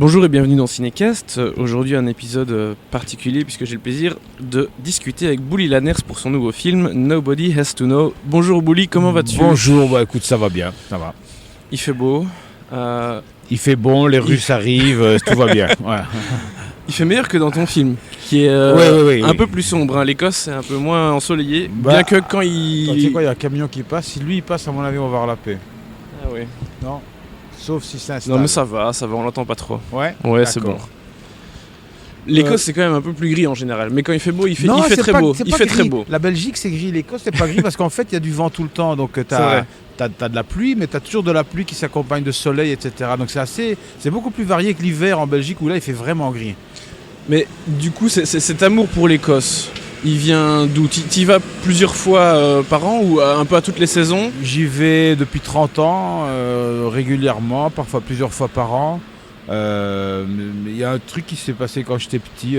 Bonjour et bienvenue dans Cinécast. Aujourd'hui un épisode particulier puisque j'ai le plaisir de discuter avec Bouli Lanners pour son nouveau film Nobody Has to Know. Bonjour Bouli, comment vas-tu ? Bonjour, bah écoute, ça va bien, ça va. Il fait beau. Il fait bon, les Russes arrivent, tout va bien. Ouais. Il fait meilleur que dans ton film, qui est un peu plus sombre. Hein. L'Écosse c'est un peu moins ensoleillé, bien que quand il... Tu sais quoi, il y a un camion qui passe, si lui il passe, à mon avis on va avoir la paix. Ah oui. Non, sauf si c'est instable. Non mais ça va, on l'entend pas trop. Ouais, c'est bon. L'Écosse c'est quand même un peu plus gris en général, mais quand il fait beau, il fait très beau. Il fait très beau. La Belgique c'est gris, l'Écosse c'est pas gris parce qu'en fait il y a du vent tout le temps, donc t'as de la pluie, mais t'as toujours de la pluie qui s'accompagne de soleil, etc. Donc c'est beaucoup plus varié que l'hiver en Belgique où là il fait vraiment gris. Mais du coup, cet amour pour l'Écosse, il vient d'où ? Tu y vas plusieurs fois par an ou un peu à toutes les saisons ? J'y vais depuis 30 ans, régulièrement, parfois plusieurs fois par an. Mais il y a un truc qui s'est passé quand j'étais petit.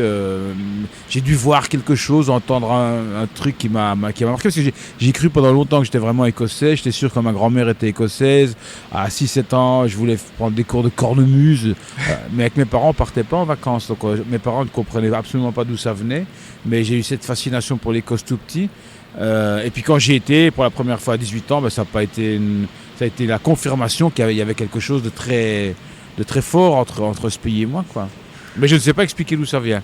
J'ai dû voir quelque chose, entendre un truc qui m'a marqué. Parce que j'ai cru pendant longtemps que j'étais vraiment écossais. J'étais sûr que ma grand-mère était écossaise. À 6-7 ans, je voulais prendre des cours de cornemuse. Mais avec mes parents, on ne partait pas en vacances. Donc, mes parents ne comprenaient absolument pas d'où ça venait. Mais j'ai eu cette fascination pour l'Écosse tout petit. Et puis quand j'y étais pour la première fois à 18 ans, ça a été la confirmation qu'il y avait quelque chose de très fort entre ce pays et moi, quoi. Mais je ne sais pas expliquer d'où ça vient.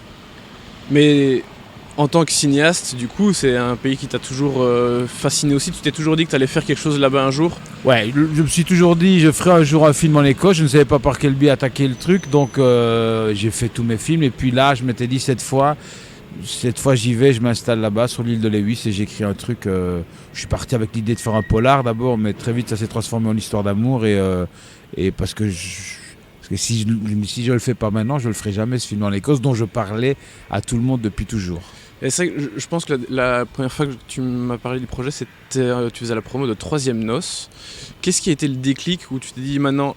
Mais en tant que cinéaste, du coup, c'est un pays qui t'a toujours fasciné aussi. Tu t'es toujours dit que tu allais faire quelque chose là-bas un jour ? Ouais, je me suis toujours dit je ferai un jour un film en Écosse. Je ne savais pas par quel biais attaquer le truc, donc j'ai fait tous mes films. Et puis là, je m'étais dit cette fois j'y vais, je m'installe là-bas sur l'île de Lewis et j'écris un truc. Je suis parti avec l'idée de faire un polar d'abord, mais très vite ça s'est transformé en histoire d'amour et parce que si je le fais pas maintenant, je le ferai jamais, ce film en Écosse dont je parlais à tout le monde depuis toujours. Et c'est vrai que je pense que la première fois que tu m'as parlé du projet, c'était tu faisais la promo de Troisième Noce. Qu'est-ce qui a été le déclic où tu t'es dit maintenant,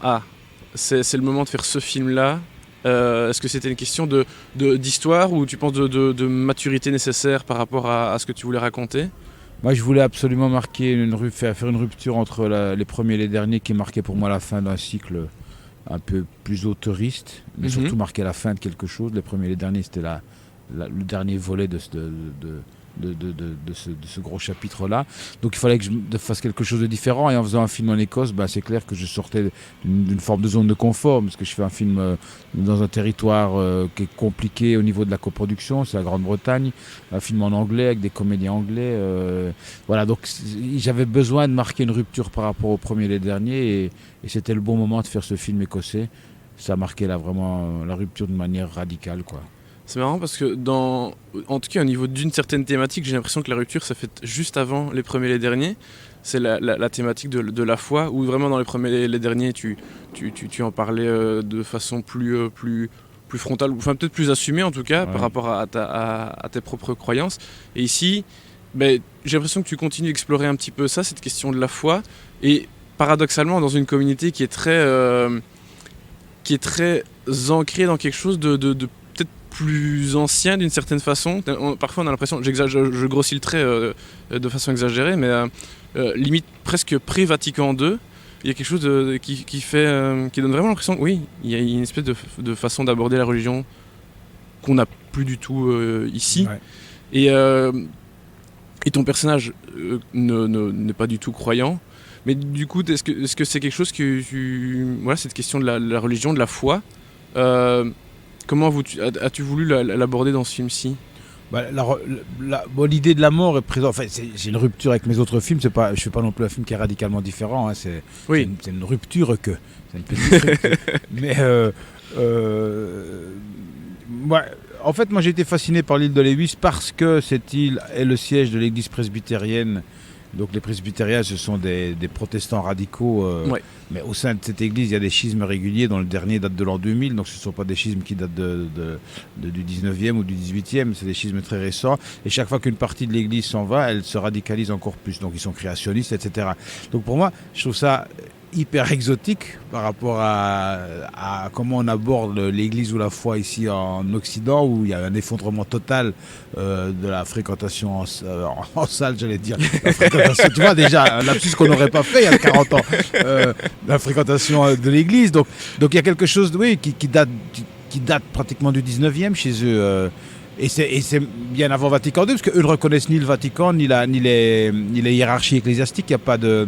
c'est le moment de faire ce film-là ? Est-ce que c'était une question d'histoire ou tu penses de maturité nécessaire par rapport à ce que tu voulais raconter ? Moi, je voulais absolument faire une rupture entre les premiers et les derniers qui marquait pour moi la fin d'un cycle un peu plus autoriste, mais surtout marquer la fin de quelque chose. Les premiers et les derniers, c'était le dernier volet de ce gros chapitre-là. Donc il fallait que je fasse quelque chose de différent. Et en faisant un film en Écosse, c'est clair que je sortais d'une forme de zone de confort, parce que je fais un film dans un territoire qui est compliqué au niveau de la coproduction, c'est la Grande-Bretagne, un film en anglais avec des comédiens anglais. Voilà, donc j'avais besoin de marquer une rupture par rapport aux premiers et les derniers, et c'était le bon moment de faire ce film écossais. Ça a marqué vraiment la rupture de manière radicale, quoi. C'est marrant parce que en tout cas au niveau d'une certaine thématique, j'ai l'impression que la rupture ça fait juste avant les premiers et les derniers. C'est la thématique de la foi, où vraiment dans les premiers et les derniers tu en parlais de façon plus frontale, enfin peut-être plus assumée en tout cas, par rapport à tes propres croyances. Et ici, j'ai l'impression que tu continues d'explorer un petit peu ça, cette question de la foi, et paradoxalement dans une communauté qui est très ancrée dans quelque chose de peut-être plus ancien d'une certaine façon. Parfois on a l'impression, je grossis le trait de façon exagérée, mais limite presque pré-Vatican II. Il y a quelque chose qui donne vraiment l'impression que oui, il y a une espèce de façon d'aborder la religion qu'on n'a plus du tout ici. Ouais. Et ton personnage n'est pas du tout croyant. Mais du coup, est-ce que c'est quelque chose que cette question de la religion, de la foi, comment as-tu voulu l'aborder dans ce film-ci ? L'idée de la mort est présente. Enfin, j'ai une rupture avec mes autres films. Je ne fais pas non plus un film qui est radicalement différent. Hein. C'est une rupture que. C'est une petite rupture. Mais en fait, moi j'ai été fasciné par l'île de Lewis parce que cette île est le siège de l'église presbytérienne. Donc les presbytériens, ce sont des protestants radicaux, mais au sein de cette église, il y a des schismes réguliers, dont le dernier date de l'an 2000, donc ce ne sont pas des schismes qui datent du 19e ou du 18e, c'est des schismes très récents, et chaque fois qu'une partie de l'église s'en va, elle se radicalise encore plus, donc ils sont créationnistes, etc. Donc pour moi, je trouve ça hyper exotique par rapport à comment on aborde l'église ou la foi ici en Occident, où il y a un effondrement total de la fréquentation en salle, j'allais dire. La fréquentation, tu vois, déjà, un lapsus qu'on n'aurait pas fait il y a 40 ans, la fréquentation de l'église. Donc il y a quelque chose oui, qui date pratiquement du 19e chez eux. Et c'est bien avant Vatican II, parce qu'eux ne reconnaissent ni le Vatican, ni les hiérarchies ecclésiastiques. Il n'y a pas de...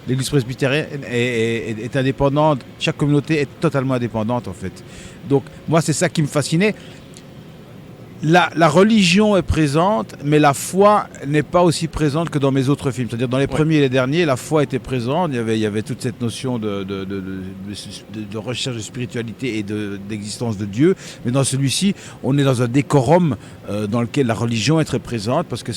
L'église presbytérienne est indépendante, chaque communauté est totalement indépendante en fait. Donc moi c'est ça qui me fascinait. La religion est présente, mais la foi n'est pas aussi présente que dans mes autres films. C'est-à-dire dans les premiers et les derniers, la foi était présente, il y avait toute cette notion de recherche de spiritualité et d'existence de Dieu. Mais dans celui-ci, on est dans un décorum dans lequel la religion est très présente, parce que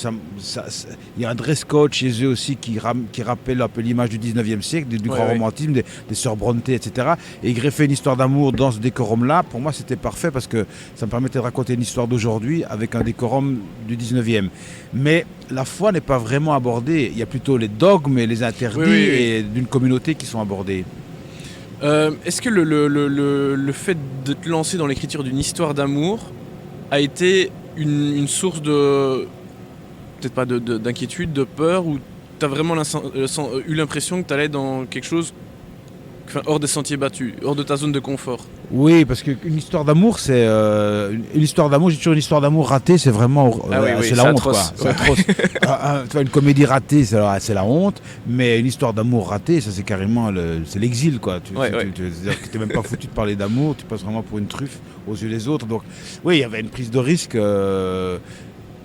il y a un dress code chez eux aussi qui rappelle un peu l'image du 19e siècle, du grand romantisme, des sœurs Brontë, etc. Et greffer une histoire d'amour dans ce décorum-là, pour moi c'était parfait, parce que ça me permettait de raconter une histoire d'aujourd'hui avec un décorum du 19e. Mais la foi n'est pas vraiment abordée. Il y a plutôt les dogmes et les interdits et d'une communauté qui sont abordés. Est-ce que le fait de te lancer dans l'écriture d'une histoire d'amour a été une source de... peut-être pas d'inquiétude, de peur, ou tu as vraiment eu l'impression que tu allais dans quelque chose hors des sentiers battus, hors de ta zone de confort? Oui, parce qu'une histoire d'amour, c'est une histoire d'amour. J'ai toujours une histoire d'amour ratée, c'est vraiment c'est la honte, atroce. Quoi. C'est atroce. Une comédie ratée, c'est la honte, mais une histoire d'amour ratée, ça c'est carrément c'est l'exil, quoi. C'est-à-dire que t'es même pas foutu de parler d'amour, tu passes vraiment pour une truffe aux yeux des autres. Donc, oui, il y avait une prise de risque.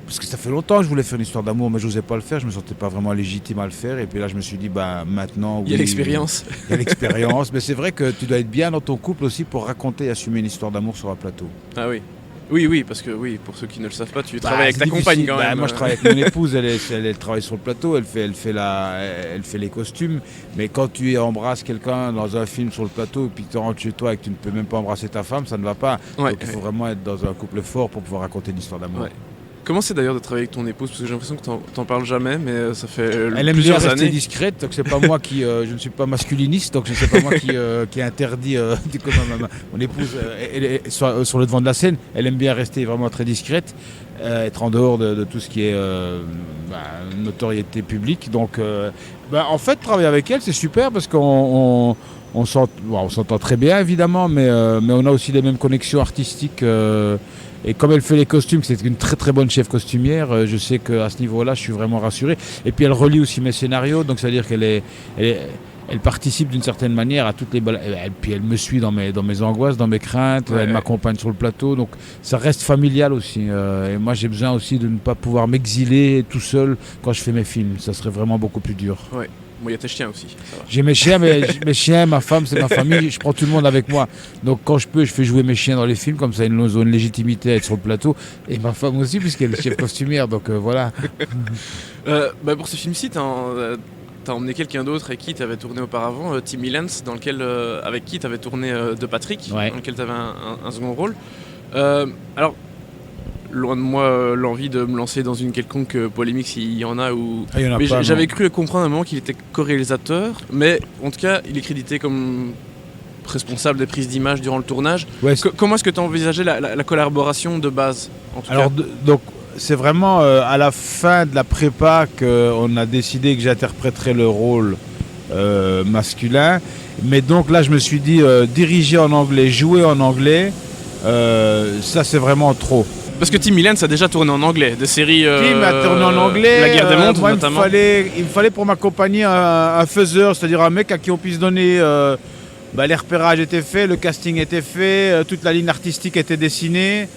Parce que ça fait longtemps que je voulais faire une histoire d'amour, mais je n'osais pas le faire, je ne me sentais pas vraiment légitime à le faire. Et puis là, je me suis dit, maintenant... Il y a l'expérience. Il y a l'expérience, mais c'est vrai que tu dois être bien dans ton couple aussi pour raconter et assumer une histoire d'amour sur un plateau. Ah oui. Oui, parce que pour ceux qui ne le savent pas, tu travailles avec ta compagne quand même. Moi, je travaille avec mon épouse, elle travaille sur le plateau, elle fait les costumes. Mais quand tu embrasses quelqu'un dans un film sur le plateau, et puis tu rentres chez toi et que tu ne peux même pas embrasser ta femme, ça ne va pas. Donc il faut vraiment être dans un couple fort pour pouvoir raconter une histoire d'amour. Ouais. Comment c'est d'ailleurs de travailler avec ton épouse? Parce que j'ai l'impression que t'en parles jamais, mais ça fait elle aime plusieurs bien années. rester discrète, donc c'est pas moi qui... je ne suis pas masculiniste, donc c'est pas moi qui interdit... mon épouse, elle est sur le devant de la scène, elle aime bien rester vraiment très discrète, être en dehors de tout ce qui est notoriété publique. Donc en fait, travailler avec elle, c'est super parce qu'on s'entend très bien évidemment, mais on a aussi les mêmes connexions artistiques. Et comme elle fait les costumes, c'est une très très bonne chef costumière, je sais qu'à ce niveau-là, je suis vraiment rassuré. Et puis elle relit aussi mes scénarios, donc c'est-à-dire elle participe d'une certaine manière à toutes les puis elle me suit dans mes angoisses, dans mes craintes, elle m'accompagne sur le plateau, donc ça reste familial aussi. Et moi j'ai besoin aussi de ne pas pouvoir m'exiler tout seul quand je fais mes films, ça serait vraiment beaucoup plus dur. Ouais. Bon, il y a tes chiens aussi. J'ai mes chiens, mais mes chiens, ma femme, c'est ma famille. Je prends tout le monde avec moi. Donc quand je peux, je fais jouer mes chiens dans les films, comme ça ils ont une légitimité à être sur le plateau. Et ma femme aussi, puisqu'elle est chef costumière. Donc voilà. Pour ce film-ci, t'as emmené quelqu'un d'autre avec qui tu avais tourné auparavant, Tim Millens, avec qui tu avais tourné De Patrick, dans lequel tu avais un second rôle. Alors, loin de moi l'envie de me lancer dans une quelconque polémique s'il y en a. J'avais cru comprendre à un moment qu'il était co-réalisateur, mais en tout cas il est crédité comme responsable des prises d'images durant le tournage. Comment est-ce que tu as envisagé la collaboration de base en tout cas donc c'est vraiment à la fin de la prépa qu'on a décidé que j'interpréterais le rôle masculin, mais donc là je me suis dit diriger en anglais, jouer en anglais, ça c'est vraiment trop. Parce que Tim Millens a déjà tourné en anglais, des séries... Tim a tourné en anglais, La Guerre des Mondes moi, notamment. Il me fallait pour m'accompagner un faiseur, c'est-à-dire un mec à qui on puisse donner... les repérages étaient faits, le casting était fait, toute la ligne artistique était dessinée.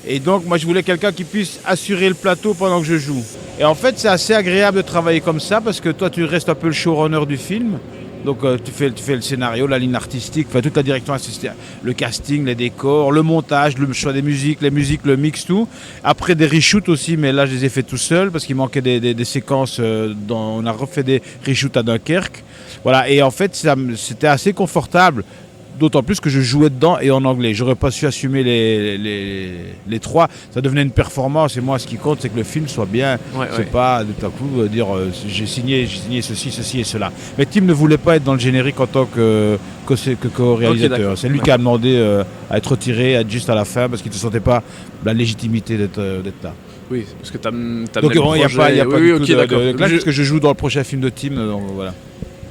Et donc moi je voulais quelqu'un qui puisse assurer le plateau pendant que je joue. Et en fait c'est assez agréable de travailler comme ça parce que toi tu restes un peu le showrunner du film. Donc tu fais le scénario, la ligne artistique, toute la direction artistique, le casting, les décors, le montage, le choix des musiques, les musiques, le mix, tout. Après des reshoots aussi, mais là je les ai fait tout seul parce qu'il manquait des séquences. On a refait des reshoots à Dunkerque. Voilà, et en fait c'était assez confortable d'autant plus que je jouais dedans et en anglais. J'aurais pas su assumer les trois. Ça devenait une performance et moi, ce qui compte, c'est que le film soit bien. C'est pas tout à coup dire j'ai signé ceci et cela. Mais Tim ne voulait pas être dans le générique en tant que co-réalisateur. C'est lui qui a demandé à être retiré, à être juste à la fin parce qu'il ne sentait pas la légitimité d'être là. Oui, parce que t'as donc il n'y a pas du tout de clash, parce que je joue dans le prochain film de Tim, donc voilà.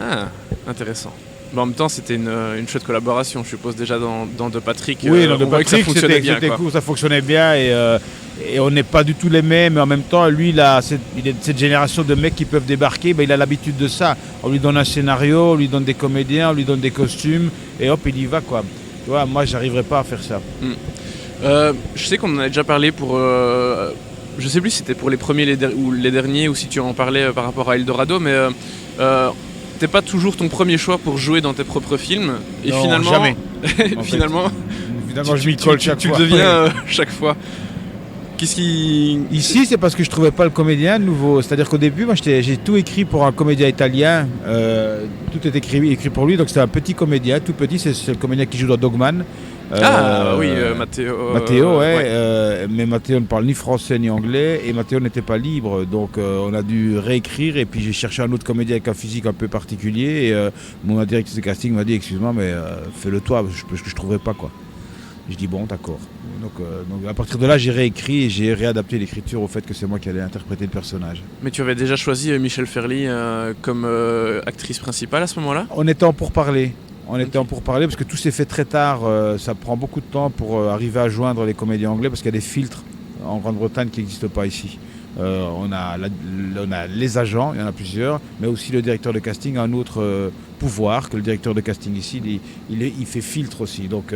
Ah, intéressant. Mais en même temps, c'était une chouette collaboration, je suppose, déjà dans De Patrick. Oui, dans De Patrick, ça fonctionnait bien. C'était cool, ça fonctionnait bien et on n'est pas du tout les mêmes, mais en même temps, lui, il est de cette génération de mecs qui peuvent débarquer, il a l'habitude de ça. On lui donne un scénario, on lui donne des comédiens, on lui donne des costumes, et hop, il y va, quoi. Tu vois, moi, j'arriverais pas à faire ça. Je sais qu'on en a déjà parlé pour... je sais plus si c'était pour les premiers ou les derniers, ou si tu en parlais par rapport à Eldorado, mais... t'es pas toujours ton premier choix pour jouer dans tes propres films et non, finalement jamais. finalement je m'y colle chaque fois. Tu le deviens chaque fois. Qu'est-ce qui... Ici, c'est parce que je trouvais pas le comédien nouveau. C'est-à-dire qu'au début, moi, j'ai tout écrit pour un comédien italien. Tout est écrit pour lui. Donc c'était un petit comédien, tout petit. C'est le comédien qui joue dans Dogman. Matteo. Matteo, mais Matteo ne parle ni français ni anglais et Matteo n'était pas libre, donc on a dû réécrire et puis j'ai cherché un autre comédien avec un physique un peu particulier et mon directrice de casting m'a dit excuse-moi mais fais-le toi parce que je trouverais pas quoi. Je dis bon d'accord. Donc à partir de là j'ai réécrit et j'ai réadapté l'écriture au fait que c'est moi qui allais interpréter le personnage. Mais tu avais déjà choisi Michel Ferly comme actrice principale à ce moment-là ? On était en pourparlers. Parce que tout s'est fait très tard, ça prend beaucoup de temps pour arriver à joindre les comédiens anglais parce qu'il y a des filtres en Grande-Bretagne qui n'existent pas ici. On a les agents, il y en a plusieurs, mais aussi le directeur de casting a un autre pouvoir que le directeur de casting ici, il fait filtre aussi. Donc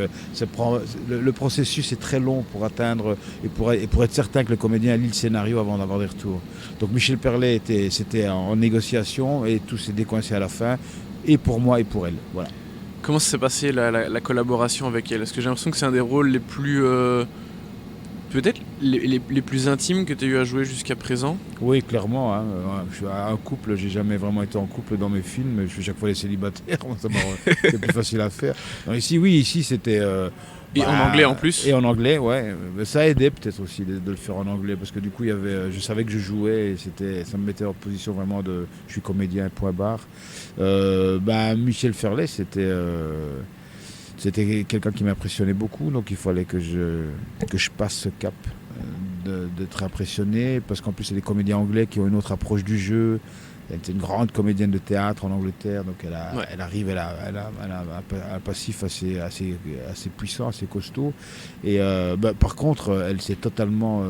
le processus est très long pour atteindre et pour être certain que le comédien lit le scénario avant d'avoir des retours. Donc Michel Perlet c'était en négociation et tout s'est décoincé à la fin, et pour moi et pour elle. Voilà. Comment s'est passée la collaboration avec elle ? Parce que j'ai l'impression que c'est un des rôles les plus... peut-être les plus intimes que tu as eu à jouer jusqu'à présent ? Oui, clairement. Hein. Je suis un couple, j'ai jamais vraiment été en couple dans mes films. Je fais chaque fois les célibataires, c'est plus facile à faire. Donc ici c'était... et en anglais en plus ? Et en anglais, ouais. Ça aidait peut-être aussi de le faire en anglais parce que du coup, je savais que je jouais et ça me mettait en position vraiment de... Je suis comédien, point barre. Michel Ferlet, c'était quelqu'un qui m'impressionnait beaucoup, donc il fallait que je passe ce cap d'être impressionné, parce qu'en plus c'est des comédiens anglais qui ont une autre approche du jeu. Elle était une grande comédienne de théâtre en Angleterre, donc elle arrive, elle a un passif assez puissant, assez costaud. Et par contre, elle s'est totalement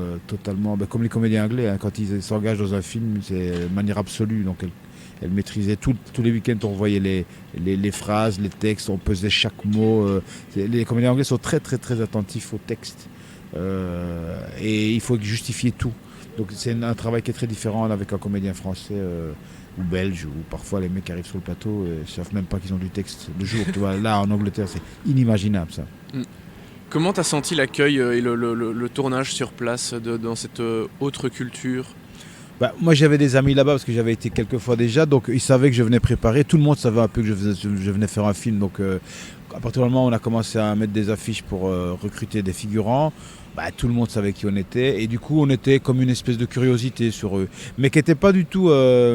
comme les comédiens anglais, hein, quand ils s'engagent dans un film, c'est de manière absolue. Donc elle maîtrisait tous les week-ends, on voyait les phrases, les textes, on pesait chaque mot. Les comédiens anglais sont très très très attentifs au texte et il faut justifier tout. Donc c'est un travail qui est très différent avec un comédien français ou belge, où parfois les mecs arrivent sur le plateau et ne savent même pas qu'ils ont du texte le jour. Tu vois, là en Angleterre c'est inimaginable ça. Comment tu as senti l'accueil et le tournage sur place dans cette autre culture ? Moi j'avais des amis là-bas parce que j'avais été quelques fois déjà, donc ils savaient que je venais préparer, tout le monde savait un peu que je venais faire un film, donc à partir du moment où on a commencé à mettre des affiches pour recruter des figurants, tout le monde savait qui on était, et du coup on était comme une espèce de curiosité sur eux, mais qui n'était pas du tout, ça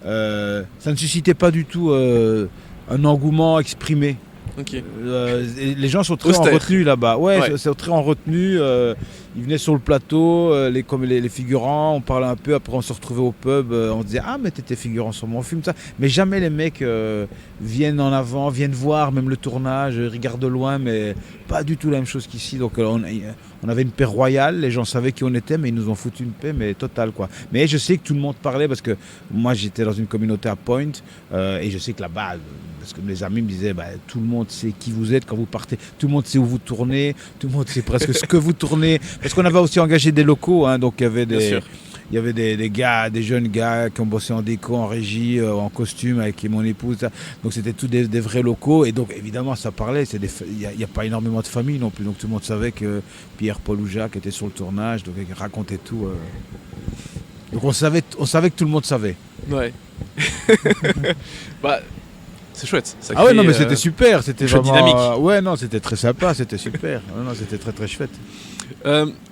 ne suscitait pas du tout un engouement exprimé. Okay. Les gens sont très en retenue là-bas. Ouais. C'est très en retenue. Ils venaient sur le plateau, les figurants, on parlait un peu, après on se retrouvait au pub, on disait ah mais t'étais figurant sur mon film, ça. Mais jamais les mecs viennent en avant, viennent voir même le tournage, regardent de loin, mais pas du tout la même chose qu'ici. Donc on avait une paix royale, les gens savaient qui on était, mais ils nous ont foutu une paix, mais totale quoi. Mais je sais que tout le monde parlait parce que moi j'étais dans une communauté à Point et je sais que là-bas, parce que mes amis me disaient tout le monde sait qui vous êtes quand vous partez, tout le monde sait où vous tournez, tout le monde sait presque ce que vous tournez. Parce qu'on avait aussi engagé des locaux, hein, donc il y avait des gars, des jeunes gars qui ont bossé en déco, en régie, en costume avec mon épouse. Ça. Donc c'était tous des vrais locaux et donc évidemment ça parlait. Il n'y a pas énormément de familles non plus, donc tout le monde savait que Pierre, Paul ou Jacques étaient sur le tournage, donc ils racontaient tout. Donc on savait que tout le monde savait. Ouais. C'est chouette. Ça Ah ouais, crée, non, mais c'était super. C'était chouette vraiment. dynamique. Ouais, non, c'était très sympa. C'était super. Non, non, c'était très très chouette.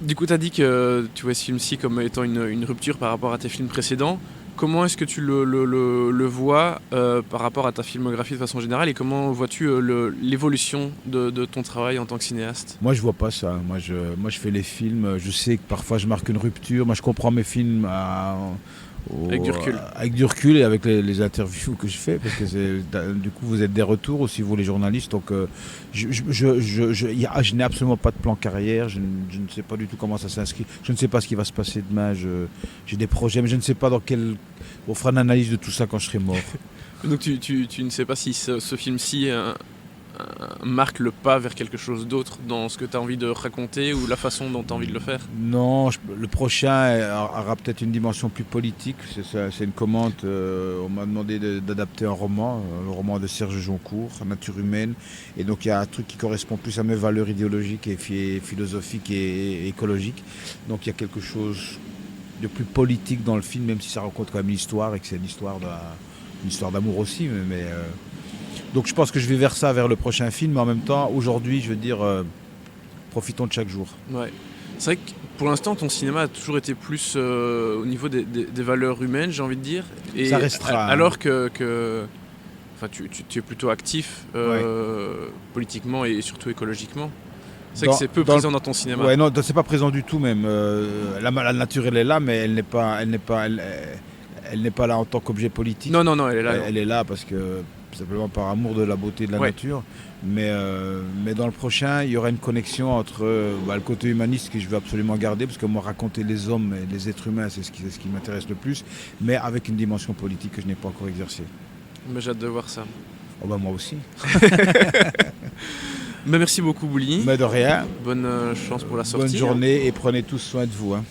Du coup, tu as dit que tu vois ce film-ci comme étant une rupture par rapport à tes films précédents. Comment est-ce que tu le vois par rapport à ta filmographie de façon générale et comment vois-tu l'évolution de ton travail en tant que cinéaste? Moi, je vois pas ça. Moi, je fais les films. Je sais que parfois je marque une rupture. Moi, je comprends mes films Avec du recul. avec du recul et avec les interviews que je fais, parce que du coup, vous êtes des retours aussi, vous les journalistes. Donc, je n'ai absolument pas de plan carrière. Je ne sais pas du tout comment ça s'inscrit. Je ne sais pas ce qui va se passer demain. J'ai des projets, mais je ne sais pas dans quel. On fera une analyse de tout ça quand je serai mort. Donc tu ne sais pas si ce film-ci marque le pas vers quelque chose d'autre dans ce que tu as envie de raconter ou la façon dont tu as envie de le faire? Non, le prochain aura peut-être une dimension plus politique. C'est une commande. On m'a demandé d'adapter un roman, le roman de Serge Joncourt, Nature humaine. Et donc il y a un truc qui correspond plus à mes valeurs idéologiques et philosophiques et écologiques. Donc il y a quelque chose de plus politique dans le film, même si ça raconte quand même l'histoire et que c'est une histoire d'amour aussi. Donc je pense que je vais vers le prochain film. Mais en même temps, aujourd'hui, je veux dire, profitons de chaque jour. Ouais. C'est vrai que pour l'instant, ton cinéma a toujours été plus au niveau des valeurs humaines, j'ai envie de dire. Et Ça restera. Alors que enfin, tu es plutôt actif politiquement et surtout écologiquement. C'est vrai que c'est peu présent dans ton cinéma. Ouais, non, c'est pas présent du tout même. La nature, elle est là, mais elle n'est pas là en tant qu'objet politique. Non, elle est là. Elle est là parce que simplement par amour de la beauté de la nature. Mais dans le prochain, il y aura une connexion entre le côté humaniste que je veux absolument garder, parce que moi, raconter les hommes et les êtres humains, c'est ce qui m'intéresse le plus, mais avec une dimension politique que je n'ai pas encore exercée. Mais j'ai hâte de voir ça. Oh bah moi aussi. Mais merci beaucoup, Bouli. Mais de rien. Bonne chance pour la sortie. Bonne journée et prenez tous soin de vous. Hein.